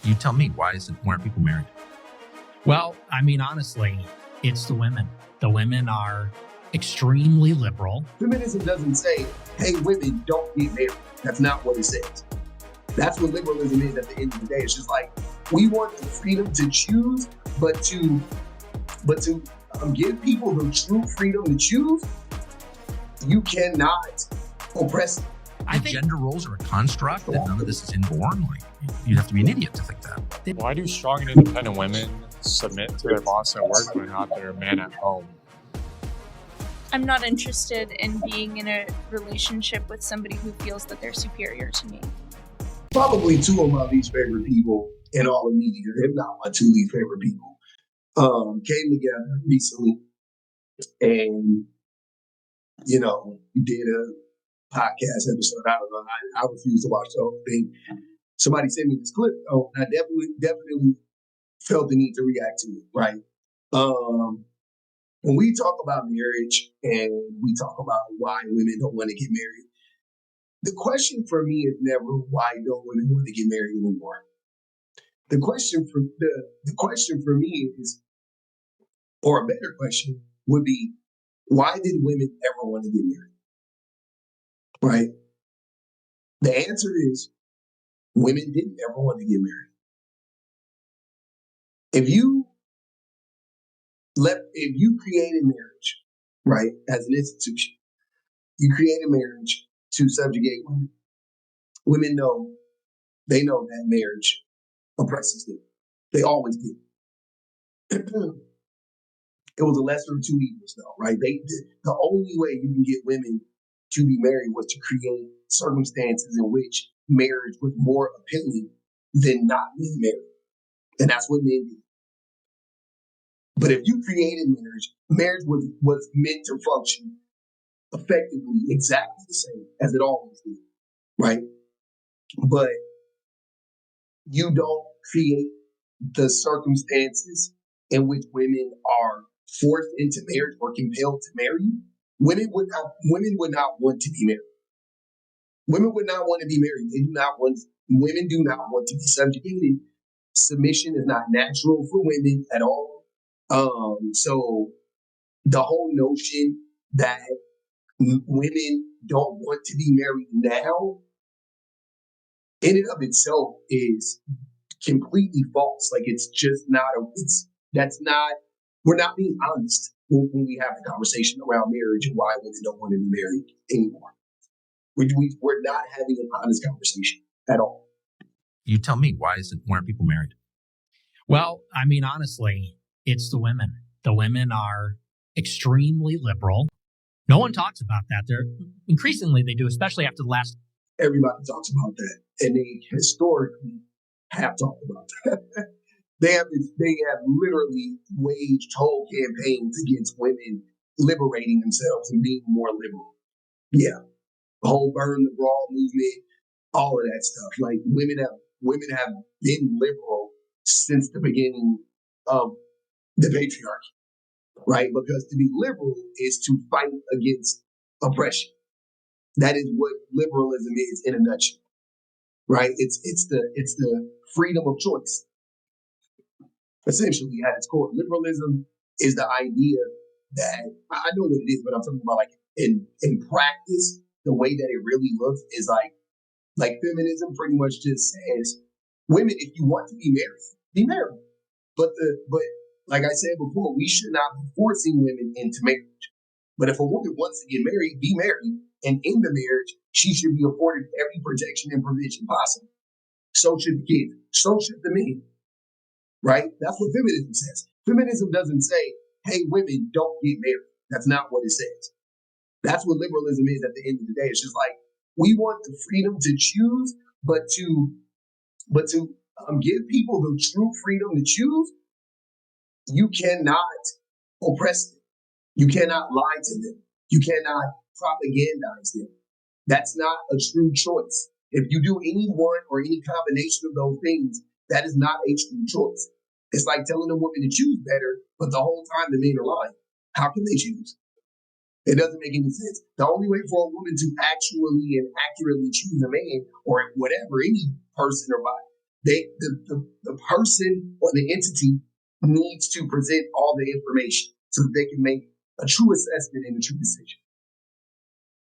You tell me, why aren't people married? Well, I mean, honestly, it's the women. The women are extremely liberal. Feminism doesn't say, hey, women, don't get married. That's not what it says. That's what liberalism is at the end of the day. It's just like, we want the freedom to choose, but to give people the true freedom to choose, you cannot oppress them. I think gender roles are a construct, that none of this is inborn. Like, you'd have to be an idiot to think that. Why do strong and independent women submit to their boss at work but not their man at home? I'm not interested in being in a relationship with somebody who feels that they're superior to me. Probably two of my least favorite people in all of media, if not my two least favorite people, came together recently and, we did a podcast episode. I don't know. I refuse to watch the whole thing. Somebody sent me this clip, though, and I definitely felt the need to react to it, right? When we talk about marriage and we talk about why women don't want to get married, the question for me is never why don't women want to get married anymore. The question for me is, or a better question would be, why did women ever want to get married? Right? The answer is women didn't ever want to get married. If you created marriage, right, as an institution, you created marriage to subjugate women. Women know that marriage oppresses them. They always did. It was a lesser of two evils, though, right? The only way you can get women to be married was to create circumstances in which marriage was more appealing than not being married. And that's what men did. But if you created marriage was meant to function effectively exactly the same as it always did, right? But you don't create the circumstances in which women are forced into marriage or compelled to marry. Women would not want to be married. Women would not want to be married. Women do not want to be subjugated. Submission is not natural for women at all. So the whole notion that women don't want to be married now, in and of itself, is completely false. Like, it's just not. We're not being honest when we have the conversation around marriage and why women don't want to be married anymore. We're not having an honest conversation at all. You tell me, why aren't people married? Well, I mean, honestly, it's the women. The women are extremely liberal. No one talks about that. Increasingly they do, especially after the last. Everybody talks about that, and they historically have talked about that. They have literally waged whole campaigns against women liberating themselves and being more liberal. Yeah, the whole burn the bra movement, all of that stuff. Like, women have been liberal since the beginning of the patriarchy, right? Because to be liberal is to fight against oppression. That is what liberalism is in a nutshell, right? It's the freedom of choice. Essentially, at its core, liberalism is the idea that, I know what it is, but I'm talking about, like, in practice, the way that it really looks is like feminism pretty much just says, women, if you want to be married. But like I said before, we should not be forcing women into marriage. But if a woman wants to get married, be married. And in the marriage, she should be afforded every protection and provision possible. So should the kids. So should the men. Right? That's what feminism says. Feminism doesn't say, hey, women, don't get married. That's not what it says. That's what liberalism is at the end of the day. It's just like, we want the freedom to choose, but to give people the true freedom to choose, you cannot oppress them. You cannot lie to them. You cannot propagandize them. That's not a true choice. If you do any one or any combination of those things, that is not a true choice. It's like telling a woman to choose better, but the whole time the men are lying. How can they choose? It doesn't make any sense. The only way for a woman to actually and accurately choose a man or whatever, any person or body, The person or the entity needs to present all the information so that they can make a true assessment and a true decision.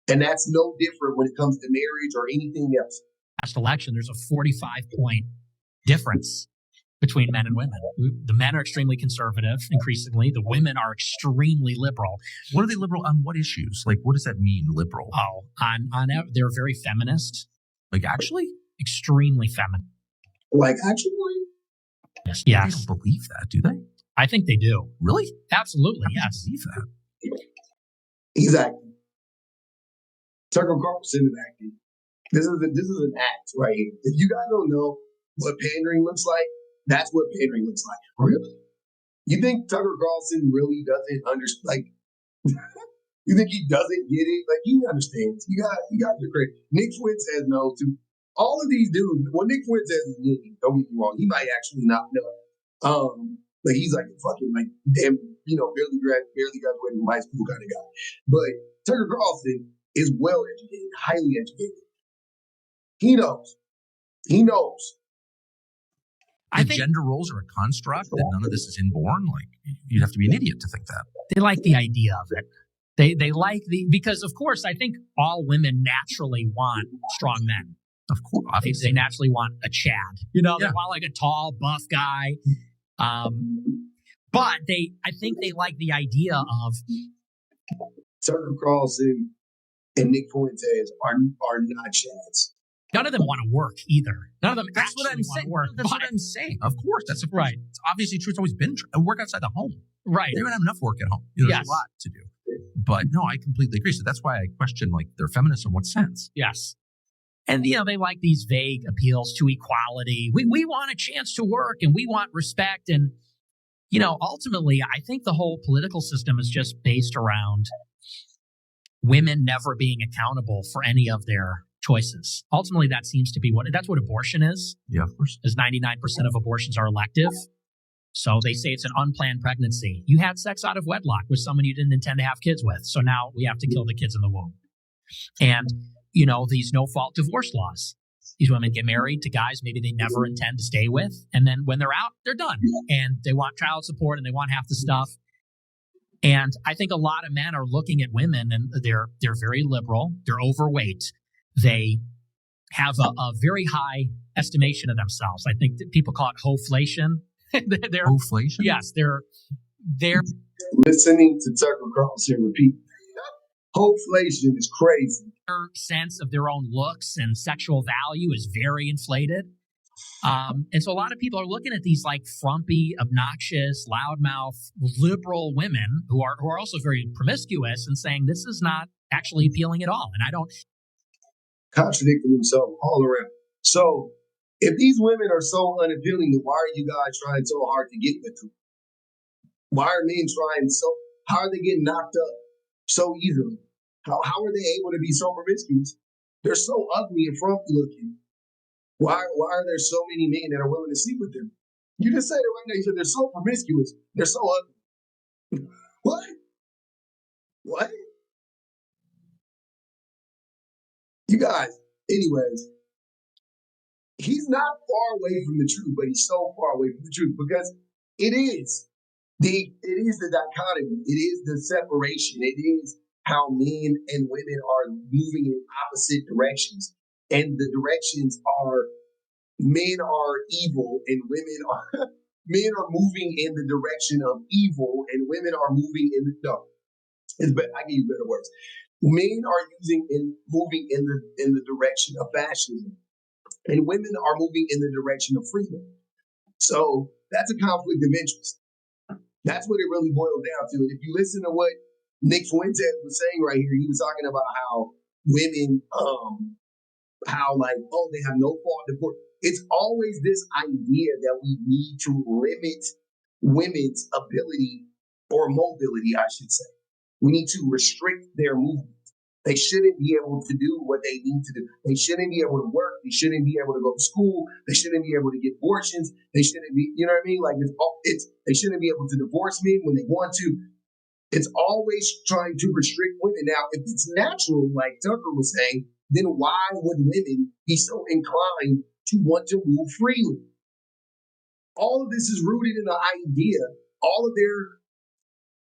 And that's no different when it comes to marriage or anything else. Last election, there's a 45-point difference between men and women. The men are extremely conservative, increasingly. The women are extremely liberal. What are they liberal on? What issues? Like, what does that mean, liberal? Oh, they're very feminist. Like, actually? Extremely feminine. Like, actually? Yes. They don't believe that, do they? I think they do. Really? Absolutely, I yes. believe that. Exactly. Tucker Carlson is acting. This is an act right here. If you guys don't know what pandering looks like, that's what pandering looks like. Really? You think Tucker Carlson really doesn't understand? Like, you think he doesn't get it? Like, he understands. You got your credit. Nick Fuentes knows too. All of these dudes. Well, Nick Fuentes is Nick. Don't get me wrong. He might actually not know. Like he's like a fucking like damn, barely graduated from high school kind of guy. But Tucker Carlson is well educated, highly educated. He knows. I think gender roles are a construct and none of this is inborn. Like, you'd have to be an idiot to think that. they like the idea of it. They like because of course I think all women naturally want strong men. Of course, obviously. They naturally want a Chad. They want like a tall, buff guy. But I think they like the idea of Tucker Carlson and Nick Fuentes are not Chads. none of them want to work either. None of them That's what actually I'm want saying. to work. That's what I'm saying. Of course, that's right. It's obviously true. It's always been true. Work outside the home. Right. They don't have enough work at home. There's Yes. a lot to do. But no, I completely agree. So that's why I question like their feminism. In what sense? Yes. And they like these vague appeals to equality. We want a chance to work and we want respect. And ultimately, I think the whole political system is just based around women never being accountable for any of their choices. Ultimately, that seems to be that's what abortion is. Yeah, of course. Is 99% of abortions are elective. So they say it's an unplanned pregnancy. You had sex out of wedlock with someone you didn't intend to have kids with. So now we have to kill the kids in the womb. And, these no-fault divorce laws. These women get married to guys maybe they never intend to stay with. And then when they're out, they're done. And they want child support and they want half the stuff. And I think a lot of men are looking at women and they're very liberal. They're overweight. They have a very high estimation of themselves. I think that people call it hoflation. Hoflation? Yes, they're Listening to Tucker Carlson repeat, hoflation is crazy. their sense of their own looks and sexual value is very inflated. And so a lot of people are looking at these like frumpy, obnoxious, loudmouth, liberal women who are also very promiscuous and saying this is not actually appealing at all. And I don't Contradicting themselves all around. So if these women are so unappealing, then why are you guys trying so hard to get with them? Why are men trying how are they getting knocked up so easily? How are they able to be so promiscuous? They're so ugly and frumpy looking. Why are there so many men that are willing to sleep with them? You just said it right now. You said they're so promiscuous. They're so ugly. What? You guys, anyways, he's not far away from the truth, but he's so far away from the truth because it is the dichotomy. It is the separation. It is how men and women are moving in opposite directions. And the directions are men are evil and men are moving in the direction of evil and women are moving I give you better words. Men are moving in the direction of fascism, and women are moving in the direction of freedom. So that's a conflict of interest. That's what it really boils down to. And if you listen to what Nick Fuentes was saying right here, he was talking about how women, they have no fault in court. It's always this idea that we need to limit women's ability or mobility, I should say. We need to restrict their movement. They shouldn't be able to do what they need to do. They shouldn't be able to work. They shouldn't be able to go to school. They shouldn't be able to get abortions. They shouldn't be, you know what I mean? Like they shouldn't be able to divorce men when they want to. It's always trying to restrict women. Now, if it's natural, like Tucker was saying, then why would women be so inclined to want to move freely? All of this is rooted in the idea. All of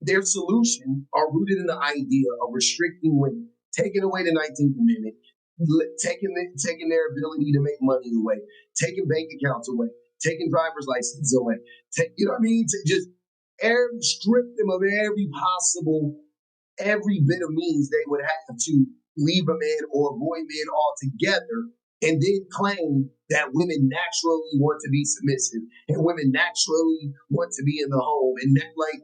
their solutions are rooted in the idea of restricting women, taking away the 19th Amendment, taking their ability to make money away, taking bank accounts away, taking driver's licenses away. You know what I mean? To just strip them of every bit of means they would have to leave a man or avoid men altogether, and then claim that women naturally want to be submissive and women naturally want to be in the home. And that, like,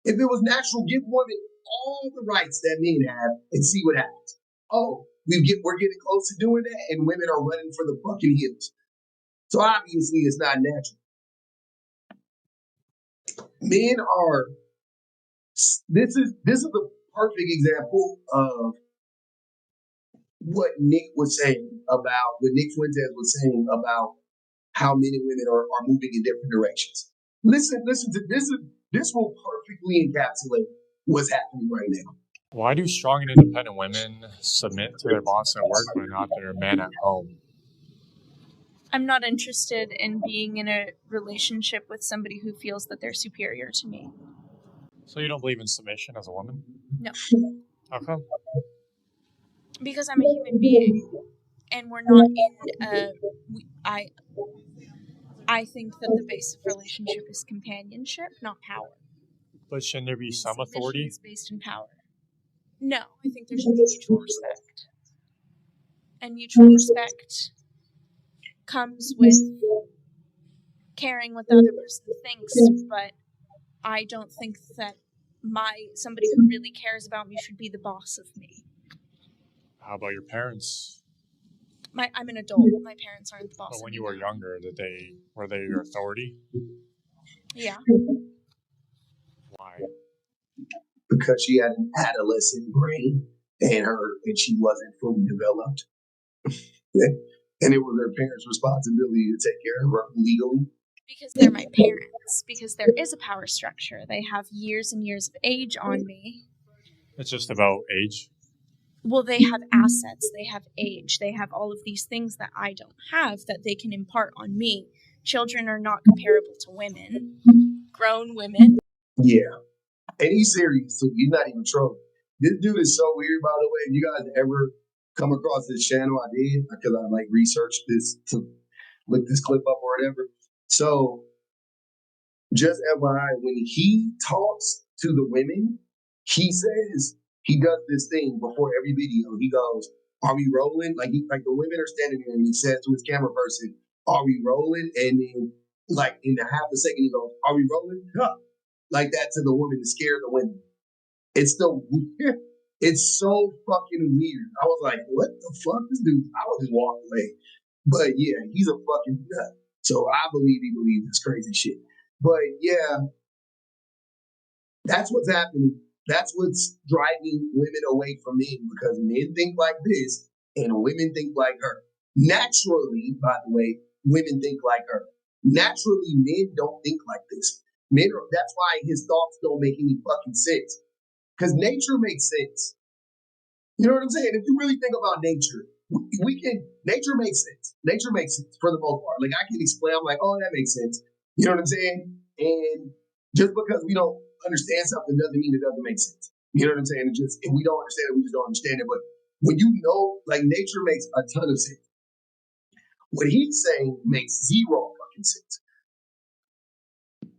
if it was natural, give women all the rights that men have and see what happens. Oh, we're getting close to doing that, and women are running for the fucking hills. So obviously, it's not natural. Men are. This is a perfect example of what Nick Fuentes was saying about how men and women are moving in different directions. Listen to this. This will perfectly encapsulate what's happening right now. Why do strong and independent women submit to their boss at work but not their man at home? I'm not interested in being in a relationship with somebody who feels that they're superior to me. So you don't believe in submission as a woman? No. How come? Because I'm a human being, and we're not in I think that the base of relationship is companionship, not power. But shouldn't there be some Submission authority? is based in power. No, I think there should be mutual respect. And mutual respect comes with caring what the other person thinks, but I don't think that somebody who really cares about me should be the boss of me. How about your parents? I'm an adult. My parents aren't the boss. But when of you me were now. younger, were they your authority? Yeah. Why? Because she had an adolescent brain and she wasn't fully developed. And it was her parents' responsibility to take care of her legally. Because they're my parents. Because there is a power structure. They have years and years of age on me. It's just about age. Well, they have assets. They have age. They have all of these things that I don't have that they can impart on me. Children are not comparable to women. Grown women. Yeah. And he's serious too. He's not even trolling. This dude is so weird, by the way. If you guys ever come across this channel, I did, because I like researched this to look this clip up or whatever. So just FYI, when he talks to the women, he does this thing before every video. He goes, "Are we rolling?" Like the women are standing there, and he says to his camera person, "Are we rolling?" And then like in the half a second, he goes, "Are we rolling?" Huh. Like that to the woman to scare the women. It's so weird. It's so fucking weird. I was like, "What the fuck, this dude?" I would just walk away. But yeah, he's a fucking nut. So I believe he believes this crazy shit. But yeah, that's what's happening. That's what's driving women away from men, because men think like this and women think like her. Naturally, by the way, women think like her. Naturally, men don't think like this. That's why his thoughts don't make any fucking sense. Because nature makes sense. You know what I'm saying? If you really think about nature, nature makes sense. Nature makes sense for the most part. Like I can explain, I'm like, oh, that makes sense. You know what I'm saying? And just because we don't understand something doesn't mean it doesn't make sense. You know what I'm saying? If we don't understand it, we just don't understand it. But when you know, like nature makes a ton of sense. What he's saying makes zero fucking sense.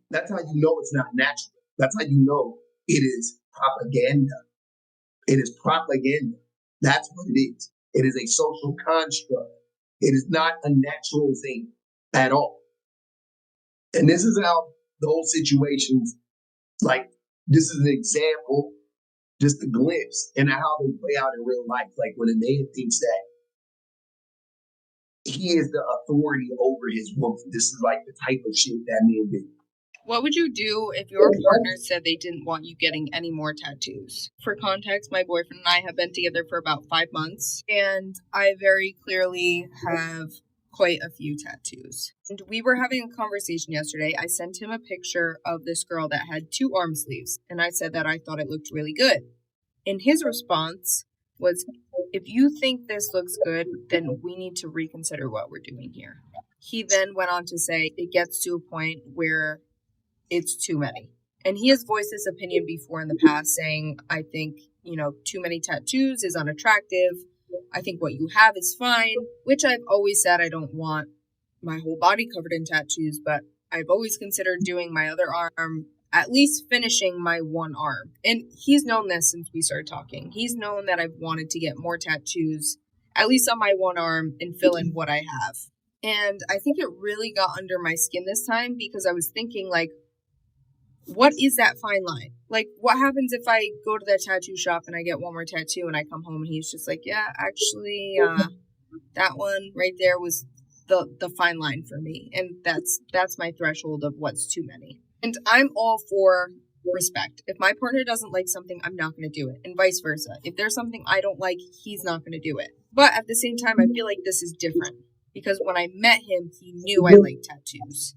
That's how you know it's not natural. That's how you know it is propaganda. It is propaganda. That's what it is. It is a social construct. It is not a natural thing at all. And this is how those situations, like, this is an example, just a glimpse, into how they play out in real life. Like when a man thinks that he is the authority over his woman. This is like the type of shit that men do. What would you do if your partner said they didn't want you getting any more tattoos? For context, my boyfriend and I have been together for about 5 months, and I very clearly have quite a few tattoos. And we were having a conversation yesterday. I sent him a picture of this girl that had 2 arm sleeves, and I said that I thought it looked really good. And his response was, if you think this looks good, then we need to reconsider what we're doing here. He then went on to say it gets to a point where it's too many. And he has voiced this opinion before in the past, saying, I think, too many tattoos is unattractive. I think what you have is fine, which I've always said I don't want my whole body covered in tattoos, but I've always considered doing my other arm, at least finishing my one arm. And he's known this since we started talking. He's known that I've wanted to get more tattoos, at least on my one arm, and fill in what I have. And I think it really got under my skin this time because I was thinking, like, what is that fine line? Like, what happens if I go to that tattoo shop and I get one more tattoo and I come home and he's just like, yeah, actually, that one right there was the fine line for me. And that's my threshold of what's too many. And I'm all for respect. If my partner doesn't like something, I'm not going to do it. And vice versa. If there's something I don't like, he's not going to do it. But at the same time, I feel like this is different because when I met him, he knew I liked tattoos.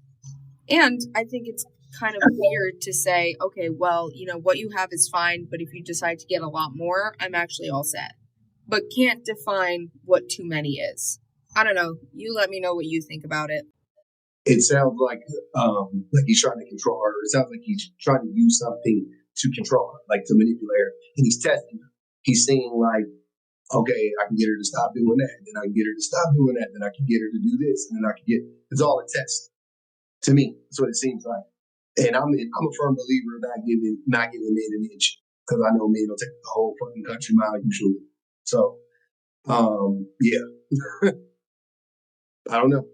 And I think it's kind of weird to say, okay, well, what you have is fine, but if you decide to get a lot more, I'm actually all set. But can't define what too many is. I don't know. You let me know what you think about it. It sounds like he's trying to control her. It sounds like he's trying to use something to control her, like to manipulate her. And he's testing her. He's saying, like, okay, I can get her to stop doing that. Then I can get her to stop doing that. Then I can get her to do this. And then I can get, it's all a test. To me, that's what it seems like. And I'm a firm believer of not giving men an inch because I know men will take the whole fucking country mile usually. So, yeah, I don't know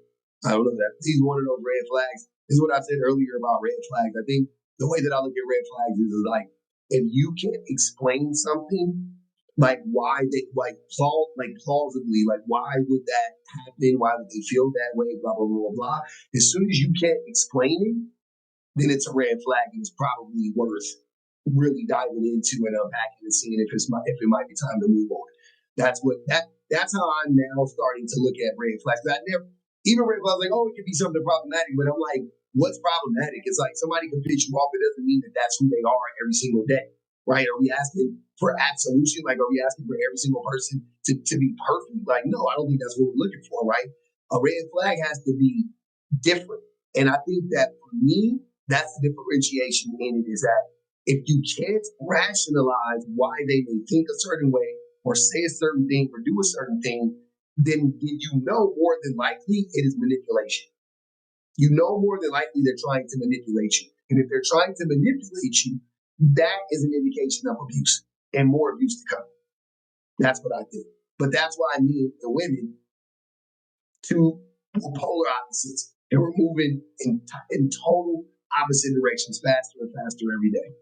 that he's one of those red flags. This is what I said earlier about red flags. I think the way that I look at red flags is like if you can't explain something, like why they plausibly, like why would that happen? Why would they feel that way? Blah blah blah blah. As soon as you can't explain it, then it's a red flag and it's probably worth really diving into and unpacking and seeing if it might be time to move on. That's how I'm now starting to look at red flags. Even red flags like, oh, it could be something problematic, but I'm like, what's problematic? It's like somebody can piss you off. It doesn't mean that that's who they are every single day, right? Are we asking for absolution? Like, are we asking for every single person to be perfect? Like, no, I don't think that's what we're looking for, right? A red flag has to be different. And I think that for me, that's the differentiation in it is that if you can't rationalize why they may think a certain way or say a certain thing or do a certain thing, then you know more than likely it is manipulation. You know more than likely they're trying to manipulate you. And if they're trying to manipulate you, that is an indication of abuse and more abuse to come. That's what I think. But that's why men and women, two polar opposites, and we're moving in total opposite directions faster and faster every day.